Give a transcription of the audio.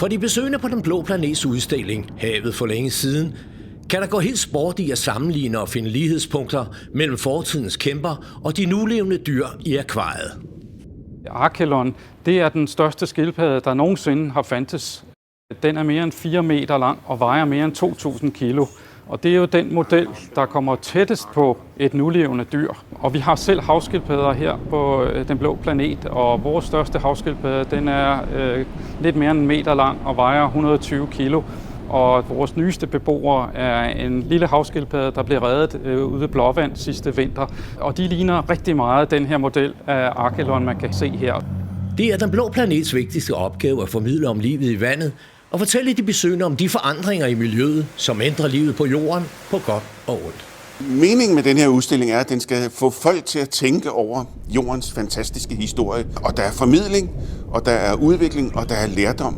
For de besøgende på Den Blå Planets udstilling, Havet for længe siden, kan der gå helt sport i at sammenligne og finde lighedspunkter mellem fortidens kæmper og de nulevende dyr i akvariet. Archelon, det er den største skildpadde, der nogensinde har fandtes. Den er mere end 4 meter lang og vejer mere end 2.000 kilo. Og det er jo den model, der kommer tættest på et nulevende dyr. Og vi har selv havskildpadder her på Den Blå Planet, og vores største havskildpadde, den er lidt mere end 1 meter lang og vejer 120 kilo. Og vores nyeste beboere er en lille havskildpadde, der blev reddet ude ved Blåvand sidste vinter. Og de ligner rigtig meget den her model af Archelon, man kan se her. Det er Den Blå Planets vigtigste opgave at formidle om livet i vandet og fortælle de besøgende om de forandringer i miljøet, som ændrer livet på jorden på godt og ondt. Meningen med den her udstilling er, at den skal få folk til at tænke over jordens fantastiske historie. Og der er formidling, og der er udvikling, og der er lærdom.